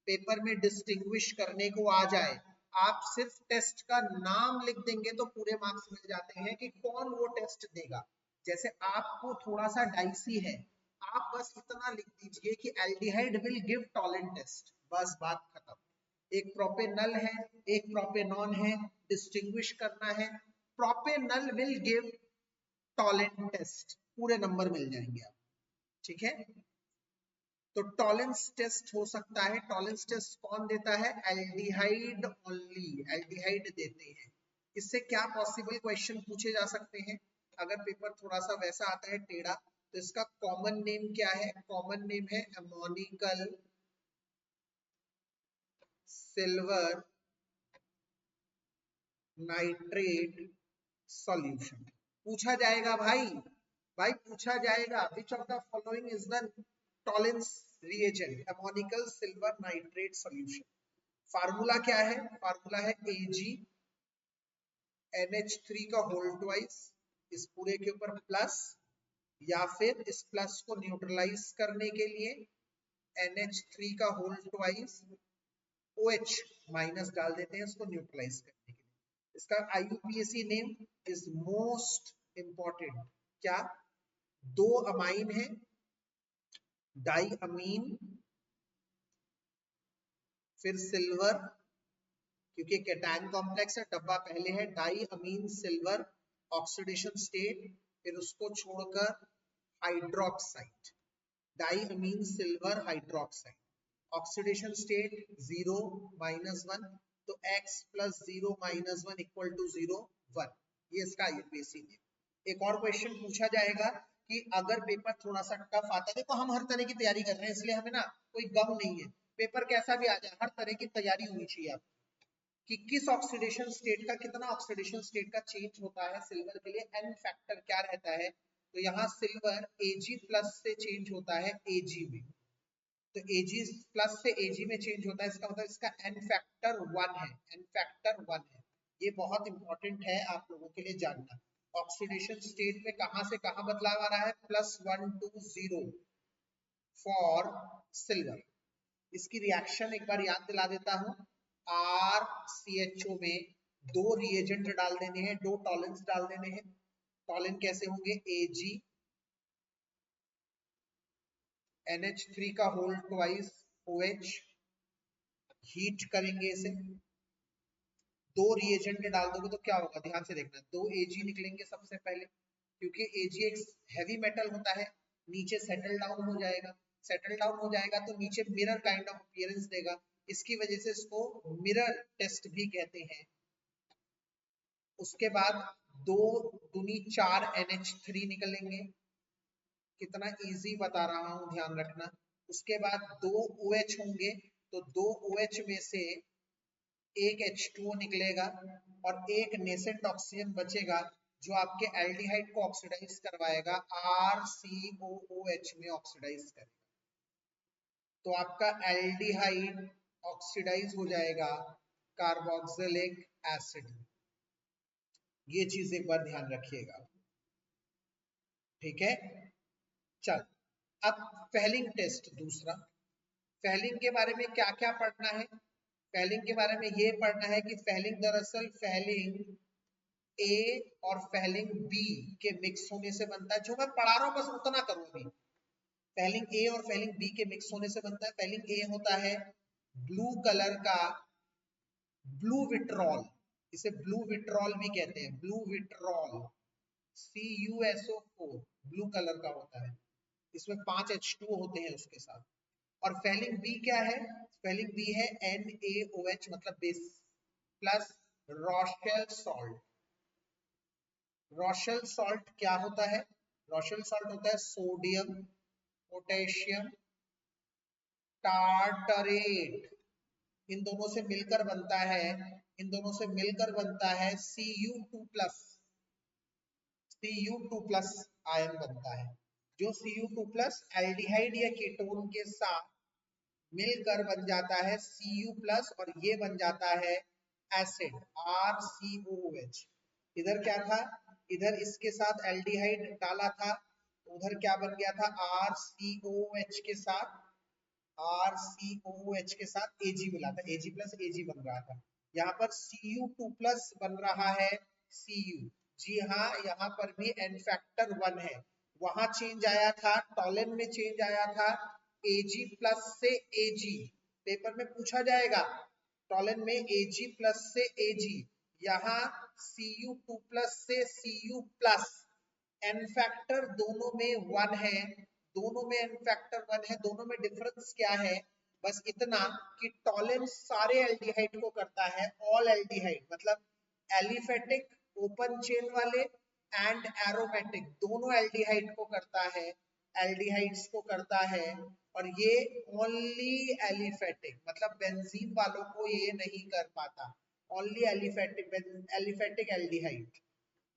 Speaker 1: पेपर में डिस्टिंग्विश करने को आ जाए, आप सिर्फ टेस्ट का नाम लिख देंगे तो पूरे मार्क्स मिल जाते हैं कि कौन वो टेस्ट देगा। जैसे आपको थोड़ा सा डाइसी है, आप बस इतना लिख दीजिए कि aldehyde will give Tollens test, बस बात खत्म। एक प्रोपेनल है, एक प्रोपेनॉन है, डिस्टिंग्विश करना है, propanal will give Tollens test, पूरे नंबर मिल जाएंगे आप, ठीक है। तो टॉलेंस टेस्ट हो सकता है, टॉलेंस टेस्ट कौन देता है? एल्डिहाइड ओनली, एल्डिहाइड देते हैं। इससे क्या पॉसिबल क्वेश्चन पूछे जा सकते हैं? अगर पेपर थोड़ा सा वैसा आता है टेढ़ा, तो इसका कॉमन नेम क्या है? कॉमन नेम है अमोनिकल सिल्वर नाइट्रेट सॉल्यूशन। पूछा जाएगा भाई, भाई पूछा जाएगा, which of the following is the Tollens reagent? Ammoniacal silver nitrate solution. Formula क्या है? फार्मूला है AgNH3 का होल ट्वाइस, इस पूरे के ऊपर प्लस, या फिर इस प्लस को न्यूट्रलाइज करने के लिए NH3 का होल ट्वाइस OH माइनस डाल देते हैं इसको न्यूट्रलाइज करने के लिए। इसका IUPAC name is most important. क्या? दो अमाइन है, डाई अमीन, फिर सिल्वर, क्योंकि कैटायन कॉम्प्लेक्स है, डब्बा पहले है, डाई अमीन सिल्वर ऑक्सीडेशन स्टेट, फिर उसको छोड़कर हाइड्रोक्साइड, डाई अमीन सिल्वर हाइड्रोक्साइड, ऑक्सीडेशन स्टेट 0 -1, तो x प्लस 0 -1 इक्वल टू 0 1, ये इसका IUPAC है। एक और क्वेश्चन पूछा जाएगा कि अगर पेपर थोड़ा सा टफ आता है, देखो हम हर तरह की तैयारी कर रहे हैं इसलिए हमें ना कोई गम नहीं है, पेपर कैसा भी आ जाए हर तरह की तैयारी होनी चाहिए आपको, कि किस ऑक्सीडेशन स्टेट का कितना ऑक्सीडेशन स्टेट का चेंज होता है सिल्वर के लिए, एन फैक्टर क्या रहता है। तो यहाँ सिल्वर Ag प्लस से चेंज होता है Ag में, तो Ag प्लस से Ag में चेंज होता है, इसका मतलब इसका एन फैक्टर 1 है, एन फैक्टर 1 है। ये बहुत इंपॉर्टेंट है आप लोगों के लिए जानना। ऑक्सीडेशन स्टेट में कहां से कहां बदलाव आ रहा है? +1 to 0 फॉर सिल्वर। इसकी रिएक्शन एक बार याद दिला देता हूं, RCHO में दो रिएजेंट डाल देने हैं, दो टॉलेंस डाल देने हैं। टॉलेंट कैसे होंगे? Ag NH3 का होल ट्वाइस OH, हीट करेंगे इसे, दो रिएजेंट डाल दोगे तो क्या होगा? ध्यान से देखना, दो Ag निकलेंगे सबसे पहले, क्योंकि Ag एक हैवी मेटल होता है, नीचे सेटल डाउन हो जाएगा, सेटल डाउन हो जाएगा तो नीचे मिरर काइंड ऑफ अपीयरेंस देगा, इसकी वजह से इसको मिरर टेस्ट भी कहते हैं। उसके बाद दो दूनी 4 NH3 निकलेंगे, कितना इजी बता रहा हूं, ध्यान रखना। उसके बाद दो OH होंगे, तो दो OH में से एक H2O निकलेगा और एक नेसेंट ऑक्सीजन बचेगा जो आपके एल्डिहाइड को ऑक्सीडाइज करवाएगा, RCOOH में ऑक्सीडाइज करेगा। तो आपका एल्डिहाइड ऑक्सीडाइज हो जाएगा कार्बोक्सिलिक एसिड। ये चीज एक बार ध्यान रखिएगा, ठीक है। चल, अब फेलिंग टेस्ट दूसरा। फेलिंग के बारे में क्या क्या पढ़ना है? फेलिंग के बारे में ये पढ़ना है कि फेलिंग दरअसल फेलिंग ए और फेलिंग बी के मिक्स होने से बनता है। जो मैं पढ़ा रहा हूं बस उतना करो अभी। फेलिंग ए और फेलिंग बी के मिक्स होने से बनता है। फेलिंग ए होता है ब्लू कलर का ब्लू विट्रॉल, इसे ब्लू विट्रॉल भी कहते हैं, blue vitriol CuSO4 blue colour का होता है। इसमें 5 H2O होते हैं उसके साथ। और फेलिंग बी क्या है? फेलिंग बी है NaOH मतलब बेस प्लस रॉशेल सॉल्ट। रॉशेल सॉल्ट क्या होता है? रॉशेल सॉल्ट होता है सोडियम पोटेशियम टार्टरेट, इन दोनों से मिलकर बनता है, इन दोनों से मिलकर बनता है Cu2+ आयन बनता है। जो Cu2+ एल्डिहाइड या कीटोन के साथ मिलकर बन जाता है Cu+ और ये बन जाता है एसिड RCOOH। इधर क्या था? इधर इसके साथ एल्डिहाइड डाला था, उधर क्या बन गया था? RCOOH के साथ RCOOH के साथ Ag मिला था, Ag+ Ag बन रहा था। यहाँ पर Cu2+ बन रहा है Cu। जी हाँ, यहाँ पर भी n फैक्टर 1 है। वहां चेंज आया था, टॉलन में चेंज आया था Ag+ से Ag। पेपर में पूछा जाएगा टॉलन में Ag+ से Ag, यहाँ Cu2+ से Cu+। n फैक्टर दोनों में 1 है, दोनों में n फैक्टर 1 है। दोनों में डिफरेंस क्या है? बस इतना कि टॉलन सारे एल्डिहाइड को करता है, ऑल एल्डिहाइड मतलब एलिफेटिक ओपन चेन वाले एंड एरोमेटिक दोनों एल्डिहाइड को करता है, एल्डिहाइड्स को करता है। और ये ओनली एलिफेटिक मतलब बेंजीन वालों को ये नहीं कर पाता, ओनली एलिफेटिक एल्डिहाइड।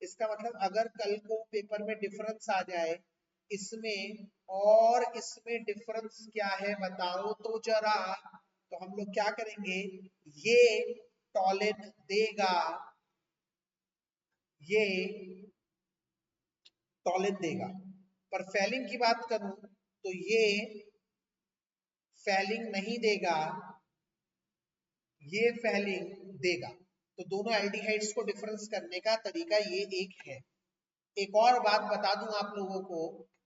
Speaker 1: इसका मतलब अगर कल को पेपर में डिफरेंस आ जाए इसमें और इसमें डिफरेंस क्या है बताओ तो जरा, तो हम लोग क्या करेंगे? ये टॉलन देगा, ये टॉलन देगा। पर फेलिंग की बात करूं तो ये फेलिंग नहीं देगा, ये फेलिंग देगा। तो दोनों एल्डिहाइड्स को डिफरेंस करने का तरीका ये एक है। एक और बात बता दूं आप लोगों को,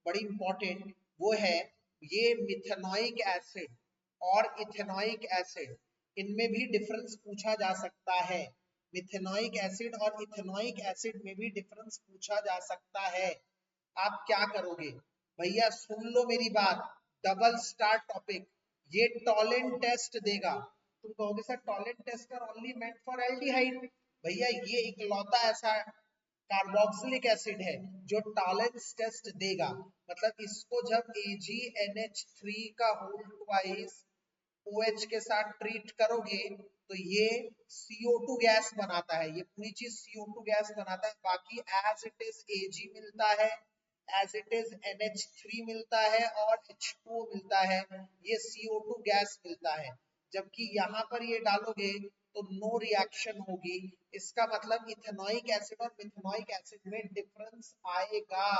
Speaker 1: बड़ी इंपॉर्टेंट, वो है ये मिथेनोइक एसिड और इथेनोइक एसिड, इनमें भी डिफरेंस पूछा जा सकता है। मिथेनोइक एसिड और इथेनोइक एसिड में भी डिफरेंस पूछा जा सकता है। आप क्या करोगे भैया? सुन लो मेरी बात, डबल स्टार टॉपिक। ये टॉलन टेस्ट देगा। तुम कहोगे sir Tollens test are only meant for aldehyde. भैया ये इकलौता ऐसा कार्बोक्सिलिक एसिड है जो टॉलेंस टेस्ट देगा। मतलब इसको जब AgNH3 का होल ट्वाइस OH के साथ ट्रीट करोगे तो ये CO2 गैस बनाता है, ये पूरी चीज CO2 गैस बनाता है। बाकी एज इट इज Ag मिलता है, एज इट इज NH3 मिलता है और H2O मिलता है, ये CO2 गैस मिलता है। जबकि यहाँ पर ये डालोगे तो नो रिएक्शन होगी। इसका मतलब इथेनोइक एसिड और मिथेनोइक एसिड में डिफरेंस आएगा।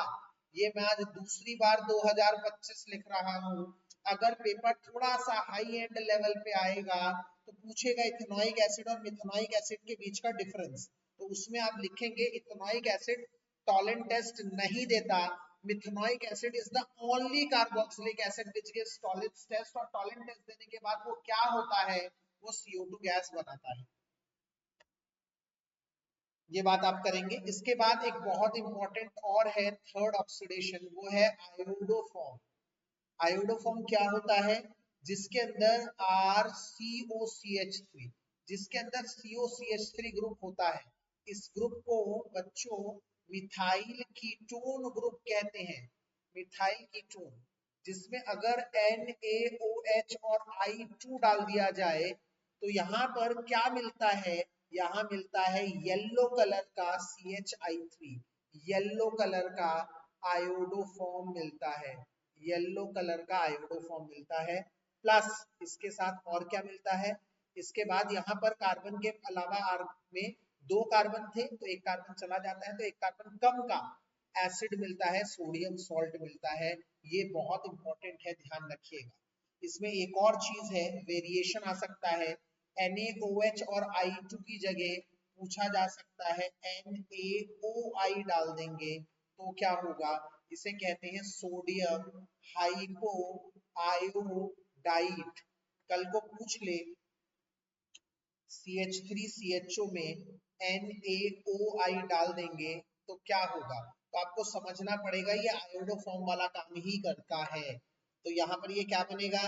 Speaker 1: ये मैं आज दूसरी बार 2025 लिख रहा हूँ। अगर पेपर थोड़ा सा हाई एंड लेवल पे आएगा तो पूछेगा इथेनोइक एसिड और मिथेनोइक एसिड के बीच का डिफरेंस, तो उसमें आप लिखेंगे इथेनोइक एसिड टॉलन टेस्ट नहीं देता, methanoic acid is the only carboxylic acid which gives Tollens test. और टॉलन टेस्ट देने के बाद वो क्या होता है? वो CO2 गैस बनाता है। ये बात आप करेंगे। इसके बाद एक बहुत इंपॉर्टेंट और है थर्ड ऑक्सीडेशन, वो है आयोडोफॉर्म। आयोडोफॉर्म क्या होता है? जिसके अंदर RCOCH3, जिसके अंदर COCH3 ग्रुप होता है। इस ग्रुप को बच्चों मिथाइल कीटोन ग्रुप कहते हैं, मिथाइल कीटोन, जिसमें अगर NaOH और I2 डाल दिया जाए तो यहाँ पर क्या मिलता है? यहाँ मिलता है येलो कलर का CHI3, येलो कलर का आयोडोफॉर्म मिलता है, येलो कलर का आयोडोफॉर्म मिलता है। प्लस इसके साथ और क्या मिलता है, इसके बाद यहाँ पर कार्बन के अलावा R में 2 कार्बन थे तो एक कार्बन चला जाता है तो एक कार्बन कम का एसिड मिलता है, सोडियम सॉल्ट मिलता है। ये बहुत इंपॉर्टेंट है, ध्यान रखिएगा। इसमें एक और चीज है, वेरिएशन आ सकता है, NaOH और I2 की जगह पूछा जा सकता है NaOI डाल देंगे तो क्या होगा, इसे कहते हैं सोडियम हाइपो आयोडाइड। कल को पूछ ले CH3CHO में NaOI डाल देंगे तो क्या होगा, तो आपको समझना पड़ेगा ये आयोडोफॉर्म वाला काम ही करता है। तो यहाँ पर ये क्या बनेगा,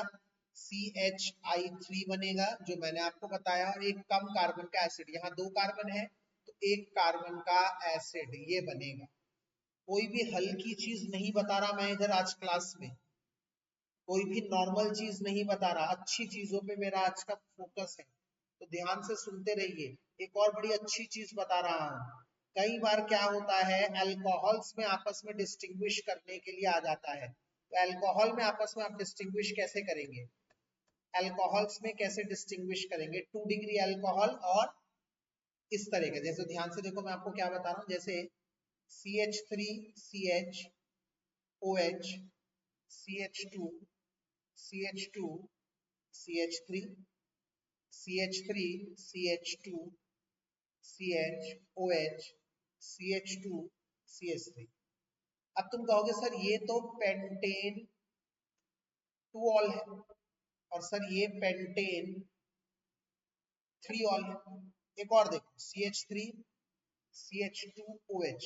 Speaker 1: CHI3 बनेगा जो मैंने आपको बताया, और एक कम कार्बन का एसिड, यहाँ 2 कार्बन है तो एक कार्बन का एसिड ये बनेगा। कोई भी हल्की चीज नहीं बता रहा मैं इधर आज क्लास में, कोई भी नॉर्मल चीज नहीं बता रहा, अच्छी चीजों पे मेरा आज का फोकस है, तो ध्यान से सुनते रहिए। एक और बड़ी अच्छी चीज बता रहा हूँ, कई बार क्या होता है अल्कोहल्स में आपस में डिस्टिंग्विश करने के लिए आ जाता है, तो अल्कोहल में आपस में आप डिस्टिंग्विश कैसे करेंगे, अल्कोहल्स में कैसे डिस्टिंग्विश करेंगे, 2 डिग्री अल्कोहल और इस तरह के, जैसे ध्यान से देखो मैं आपको क्या बता रहा हूँ, जैसे CH3CHOH CH2 CH2 CH3 CH3 CH2 CHOH CH2 CH3। अब तुम कहोगे सर ये तो पेंटेन 2 ऑल है और सर ये पेंटेन 3 ऑल है। एक और देखो CH3 CH2OH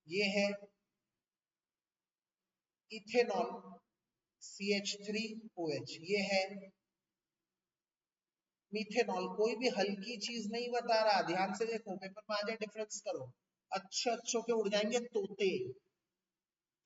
Speaker 1: ये है इथेनॉल, CH3OH ये है मीथेनॉल। कोई भी हल्की चीज नहीं बता रहा, ध्यान से देखो, पेपर में आ जाए डिफरेंस करो, अच्छों के उड़ जाएंगे तोते,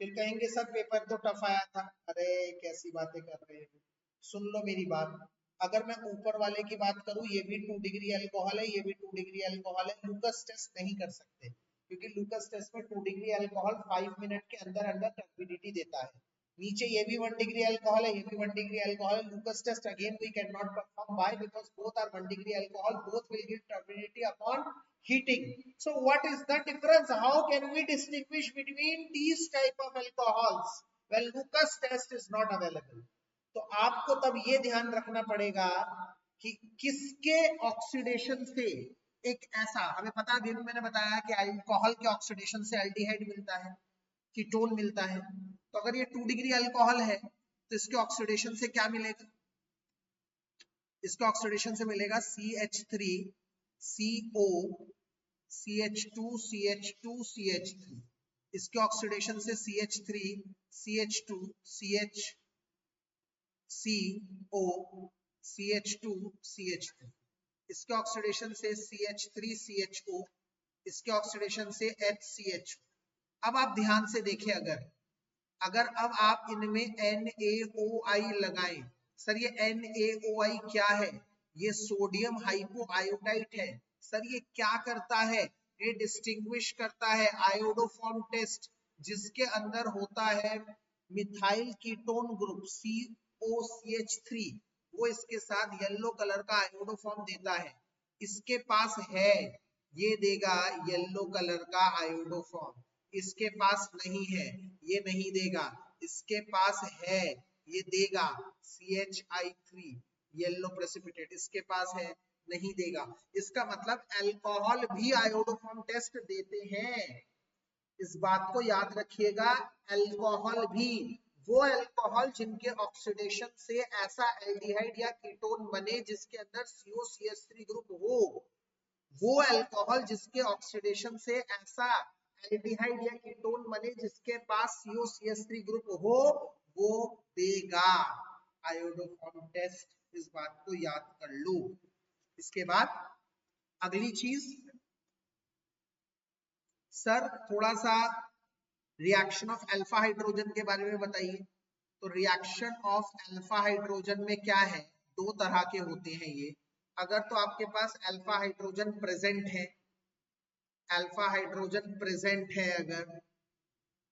Speaker 1: फिर कहेंगे सर पेपर तो टफ आया था। अरे कैसी बातें कर रहे हैं, सुन लो मेरी बात। अगर मैं ऊपर वाले की बात करूं, ये भी 2 डिग्री अल्कोहल है, ये भी 2 डिग्री अल्कोहल है, लूकस टेस्ट नहीं कर सकते क्योंकि लूकस टेस्ट में 2 डिग्री अल्कोहल 5 मिनट के अंदर अंदर टर्बिडिटी देता है। नीचे ये भी 1 डिग्री अल्कोहल है, ये भी 1 डिग्री अल्कोहल है, Lucas test again we can not perform, why, because both are 1 degree alcohol, both will give turbidity upon heating. So what is the difference, how can we distinguish between these type of alcohols? Well, Lucas test is not available. तो आपको तब ये ध्यान रखना पड़ेगा कि किसके oxidation से, एक ऐसा हमें पता, अभी भी मैंने बताया कि अल्कोहल के ऑक्सीडेशन से एल्डिहाइड मिलता है, कीटोन मिलता है, तो अगर ये 2 डिग्री अल्कोहल है तो इसके ऑक्सीडेशन से क्या मिलेगा, इसके ऑक्सीडेशन से मिलेगा CH3CO CH2CH2CH3, इसके ऑक्सीडेशन से CH3 CH2 CHCO CH2 CH3, इसके ऑक्सीडेशन से CH3 CHO, इसके ऑक्सीडेशन से HCH। अब आप ध्यान से देखिए, अगर अब आप इनमें NaOI लगाएं, सर ये NaOI क्या है, ये सोडियम हाइपोआयोडाइड है। सर ये क्या करता है, ये डिस्टिंग्विश करता है आयोडोफॉर्म टेस्ट, जिसके अंदर होता है मिथाइल कीटोन ग्रुप COCH3, वो इसके साथ येलो कलर का आयोडोफॉर्म देता है, इसके पास है, ये देगा येलो कलर का आयोडोफॉर्म, इसके पास नहीं है, ये नहीं देगा, इसके पास है, ये देगा CHI3 येलो प्रेसिपिटेट, इसके पास है, नहीं देगा। इसका मतलब अल्कोहल भी आयोडोफॉर्म टेस्ट देते हैं, इस बात को याद रखिएगा। अल्कोहल भी, वो अल्कोहल जिनके ऑक्सीडेशन से ऐसा एल्डिहाइड या कीटोन बने जिसके अंदर COCH3 ग्रुप हो, वो अल्कोहल जिसके ऑक्सीडेशन से ऐसा एल्डिहाइड या कीटोन बने जिसके पास COCH3 ग्रुप हो, वो देगा आयोडोफॉर्म टेस्ट, इस बात को याद कर लो। इसके बाद अगली चीज, सर थोड़ा सा रिएक्शन ऑफ अल्फा हाइड्रोजन के बारे में बताइए। तो रिएक्शन ऑफ अल्फा हाइड्रोजन में क्या है, 2 तरह के होते हैं ये। अगर तो आपके पास अल्फा हाइड्रोजन प्रेजेंट है, अल्फा हाइड्रोजन प्रेजेंट है अगर,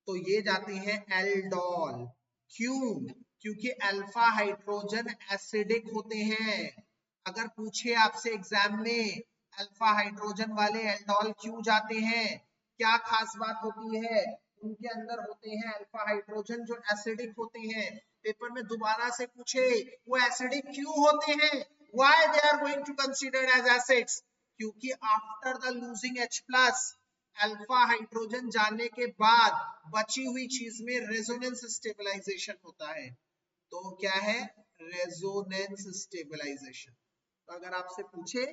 Speaker 1: तो ये जाते हैं एल्डोल। क्यों, क्योंकि अल्फा हाइड्रोजन एसिडिक होते हैं। अगर पूछे आपसे एग्जाम में अल्फा हाइड्रोजन वाले एल्डोल क्यों जाते हैं, क्या खास बात होती है, उनके अंदर होते हैं अल्फा हाइड्रोजन जो एसिडिक होते हैं। पेपर में दोबारा से पूछे वो एसिडिक क्यों होते हैं, why they are going to considered as acids, क्योंकि after the losing H plus alpha hydrogen जाने के बाद बची हुई चीज में रेजोनेंस स्टेबलाइजेशन होता है। तो क्या है, रेजोनेंस स्टेबलाइजेशन। तो अगर आपसे पूछे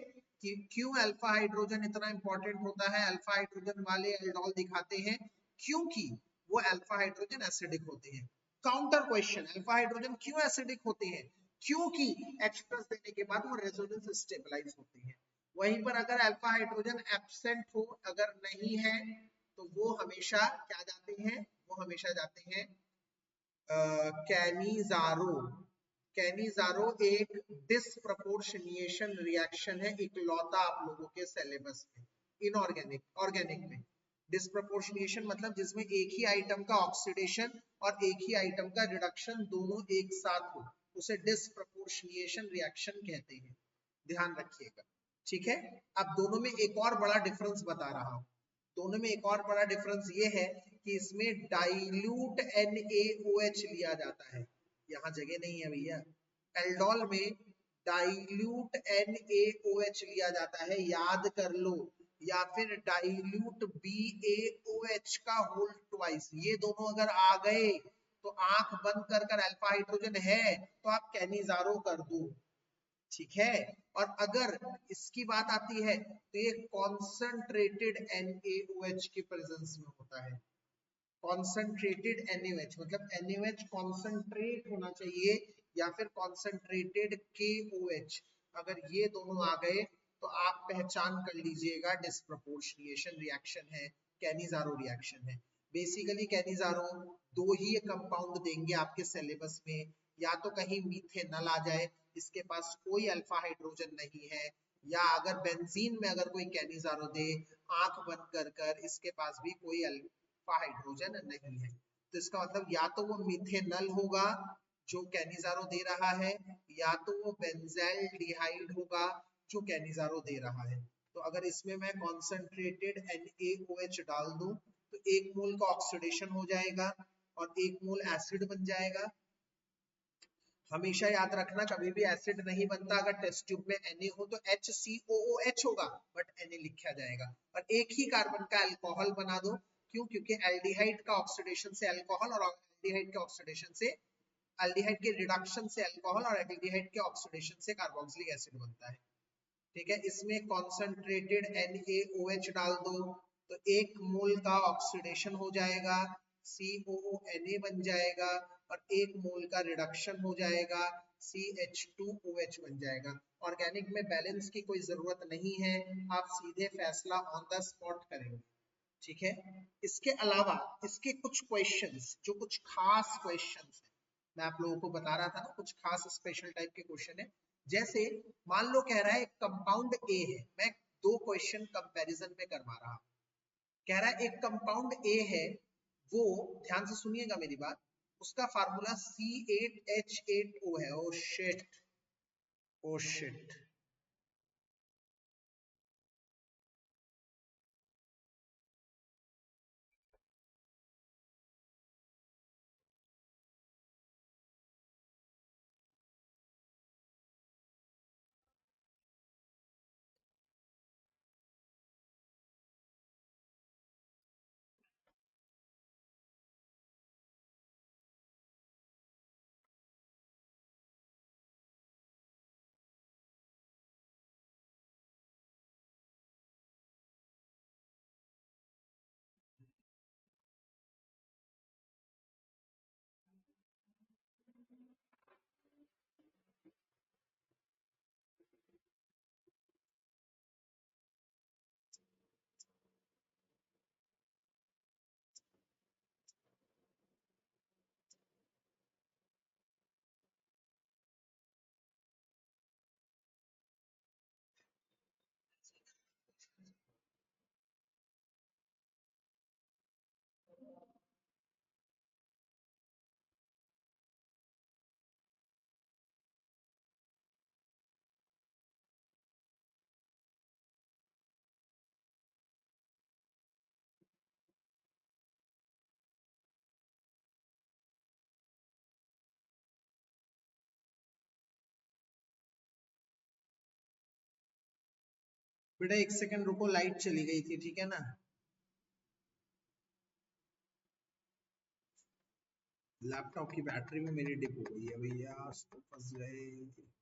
Speaker 1: कि क्यों अल्फा हाइड्रोजन इतना इंपॉर्टेंट होता है, अल्फा हाइड्रोजन वाले एल्डोल दिखाते हैं, क्योंकि वो अल्फा हाइड्रोजन एसिडिक होते हैं। काउंटर क्वेश्चन, अल्फा हाइड्रोजन क्यों एसिडिक होते हैं, क्योंकि H प्लस देने के बाद वो रेजोनेंस स्टेबलाइज होते हैं। वहीं पर अगर अल्फा हाइड्रोजन एब्सेंट हो, अगर नहीं है, तो वो हमेशा क्या जाते हैं, वो हमेशा जाते हैं कैनिजारो। कैनिजारो एक डिसप्रपोर्शनिएशन रिएक्शन है, इकलौता आप लोगों के सिलेबस में इनऑर्गेनिक ऑर्गेनिक में। डिसप्रपोर्शनिएशन मतलब जिसमें एक ही आइटम का ऑक्सीडेशन और एक ही आइटम का रिडक्शन दोनों एक साथ हो, उसे डिसप्रपोर्शनिएशन रिएक्शन कहते हैं। ध्यान रखिएगा, ठीक है। अब दोनों में एक और बड़ा डिफरेंस बता रहा हूं। दोनों में एक और बड़ा डिफरेंस ये है कि इसमें डाइल्यूट NaOH लिया जाता है, यहाँ जगह नहीं है भैया। एल्डोल में डाइल्यूट NaOH लिया जाता है, याद कर लो, या फिर डाइल्यूट BaOH का होल ट्वाइस। ये दोनों अगर आ गए तो आंख बंद कर कर अल्फा हाइड्रोजन है तो आप कैनिजारो कर दो, ठीक है। और अगर इसकी बात आती है तो ये कॉन्सेंट्रेटेड NaOH की प्रेजेंस में होता है। कॉन्सेंट्रेटेड NaOH मतलब NaOH कॉन्सेंट्रेट होना चाहिए या फिर कॉन्सेंट्रेटेड KOH। अगर ये दोनों आ गए तो आप पहचान कर लीजिएगा डिसप्रपोर्शनिएशन रिएक्शन है, कैनिजारो रिएक्शन है। बेसिकली कैनिजारो दो ही कंपाउंड देंगे आपके सिलेबस में, या तो कहीं मीथेनॉल आ जाए, इसके पास कोई अल्फा हाइड्रोजन नहीं है, या अगर बेंजीन में अगर कोई कैनिजारो दे आंख बंद कर कर, इसके पास भी कोई अल्फा हाइड्रोजन नहीं है। तो इसका मतलब या तो वो मीथेनॉल होगा जो कैनिजारो दे रहा है, या तो वो बेंजाइल्डिहाइड होगा जो कैनिजारो दे रहा है। तो अगर इसमें मैं कॉन्सेंट्रेटेड NaOH डाल दूं तो एक मोल का ऑक्सीडेशन हो जाएगा और एक मोल एसिड बन जाएगा। हमेशा याद रखना कभी भी एसिड नहीं बनता अगर टेस्ट ट्यूब में Na हो तो HCOOH होगा बट Na लिखा जाएगा। और एक ही कार्बन का अल्कोहल बना दो, क्यों, क्योंकि एल्डिहाइड का ऑक्सीडेशन से अल्कोहल और एल्डिहाइड के ऑक्सीडेशन से एल्डिहाइड के रिडक्शन से अल्कोहल और एल्डिहाइड के ऑक्सीडेशन से कार्बोक्सिलिक एसिड बनता है, ठीक है। इसमें कॉन्सेंट्रेटेड NaOH डाल दो तो एक मोल का ऑक्सीडेशन हो जाएगा, COONA बन जाएगा, और एक मोल का रिडक्शन हो जाएगा, CH2OH बन जाएगा। ऑर्गेनिक में बैलेंस की कोई जरूरत नहीं है, आप सीधे फैसला ऑन द स्पॉट करेंगे, ठीक है। इसके अलावा इसके कुछ क्वेश्चंस, जो कुछ खास क्वेश्चंस हैं, मैं आप लोगों को बता रहा था ना, कुछ खास स्पेशल टाइप के क्वेश्चन है। जैसे मान लो कह रहा है कंपाउंड ए है, मैं दो क्वेश्चन कंपैरिजन पे करवा रहा हूं। कह रहा है एक कंपाउंड ए है, वो, ध्यान से सुनिएगा मेरी बात, उसका फार्मूला C8H8O है। ओ शिट, ओ शिट, बेटा 1 सेकंड रुको, लाइट चली गई थी, ठीक है ना। लैपटॉप की बैटरी में मेरी डिप हो गई है भैया, तो फंस गए।